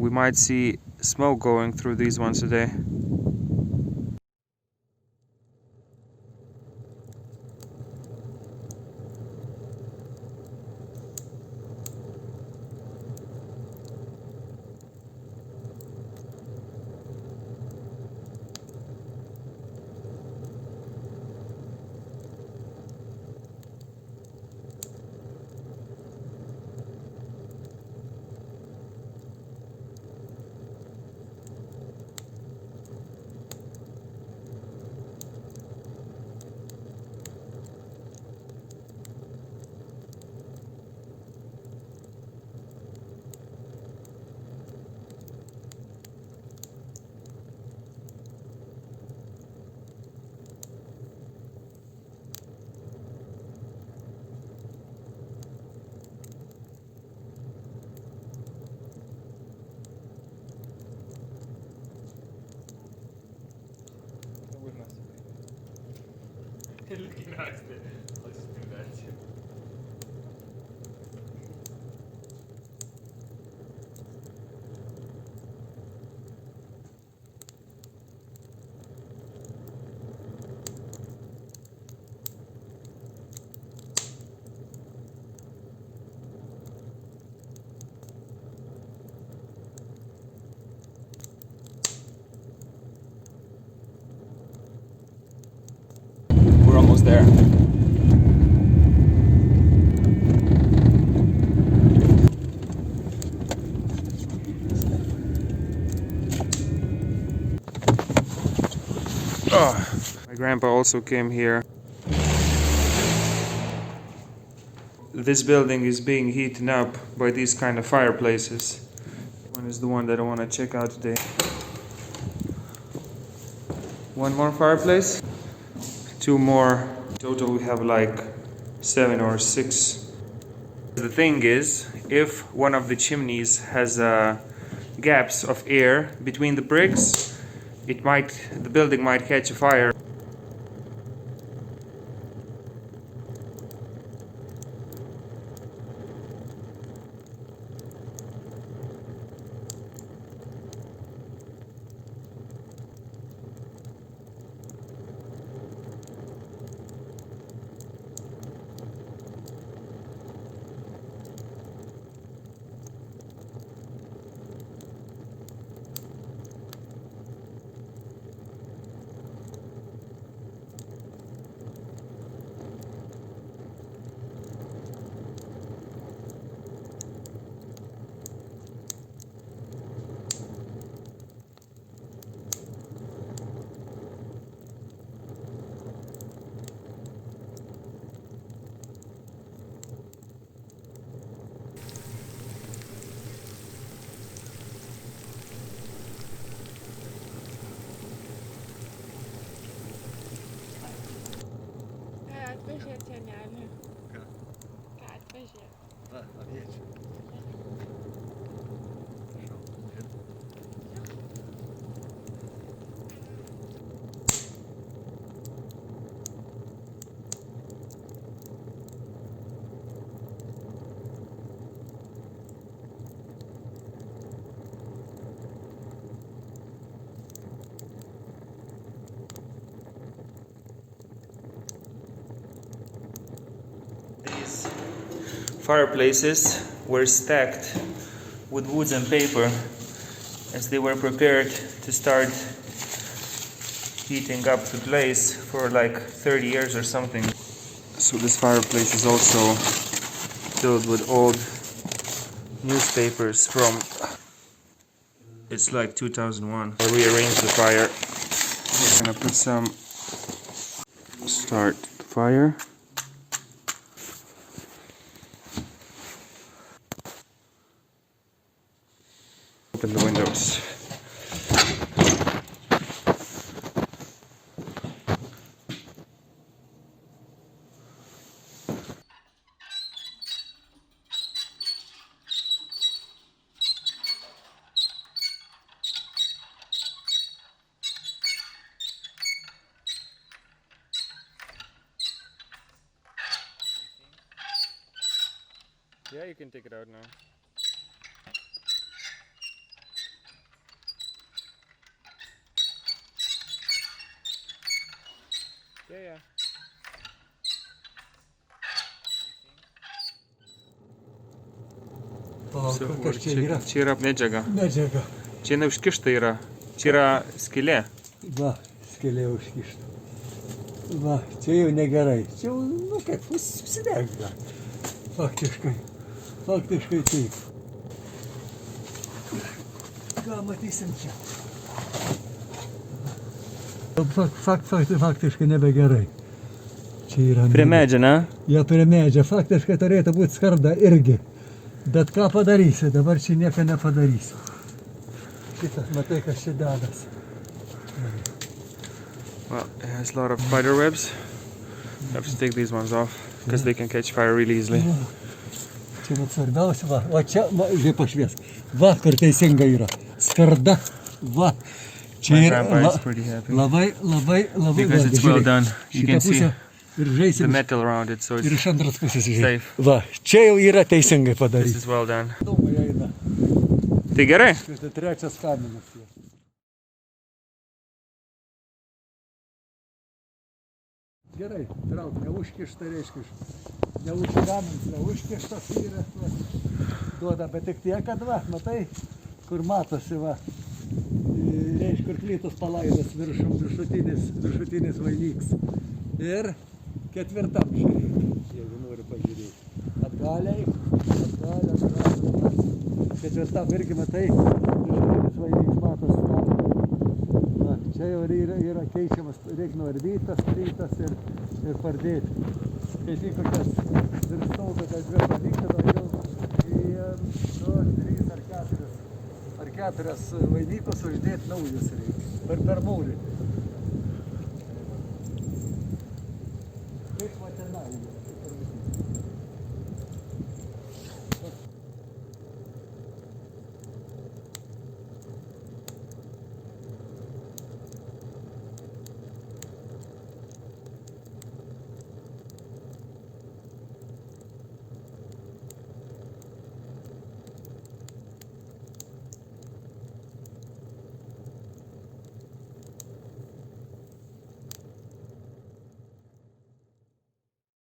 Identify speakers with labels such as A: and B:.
A: We might see smoke going through these ones today. We're almost there. My grandpa also came here. This building is being heated up by these kind of fireplaces. One is the one that I want to check out today. One more fireplace. Two more. In total we have like 7 or 6. The thing is, if one of the chimneys has gaps of air between the bricks, the building might catch a fire.
B: Atvežiet senelį. Ką? Ką atvežiet? Aviečių.
A: These fireplaces were stacked with wood and paper as they were prepared to start heating up the place for like 30 years or something. So this fireplace is also filled with old newspapers from, it's like 2001. I rearranged the fire. I'm gonna put some, start the fire. Open the windows. Yeah, you can take it out now. Yeah.
C: Kas čia yra?
A: Čia yra medžiaga.
C: Medžiaga.
A: Čia neužkišta yra. Čia yra skylė.
C: Va, skylė užkišta. Va, čia jau negerai. Čia jau, nu kaip, susidegina. Faktiškai taip. Ką matysim čia? Faktiškai nebegerai. Čia yra...
A: Prie medžio, ne?
C: Ja, prie medžio. Faktiškai turėtų būti skarda irgi. Bet ką padarysi, dabar čia nieko nepadarysi. Šitas, matai, kas čia dedas.
A: Well, it has a lot of spider webs. I have to take these ones off because they can catch fire really easily.
C: Čia vat svarbiausia, va. O čia, žiūrėk, pašvies. Va, kur teisinga yra. Skarda. Va. Čia
A: My
C: yra
A: grandpa is pretty happy.
C: labai.
A: Because it's well done. You can see
C: ir
A: the
C: žaisim.
A: metal around it, so
C: Ir
A: it's
C: iš antros pusės žiūrėk.
A: safe.
C: Va, čia jau yra teisingai
A: This
C: padaryti.
A: is well done.
C: Dūmai eina.
A: Tai gerai.
C: Tai trečias kaminas. Gerai, trauk, neužkišta, reiškia. Neužkamins, neužkištas yra. Duoda, bet tik tiek, kad va, matai, kur matosi, va. Reiškia, kur plytos palaidas viršutinis vainiks. Ir ketvirtam žiūrėk, jeigu nori pažiūrėti. Atgaliai. Ketvirtam irgi matai, viršutinis vainiks matosi. Va, čia jau yra keičiamas, reikia nuardytas, plytas ir pardėti. Kai tik kokias virstauto, kad dvi palikti, daugiau 3 ar 4 vainikus uždėti naujus reikia. Per mūrį. Kaip va tenai.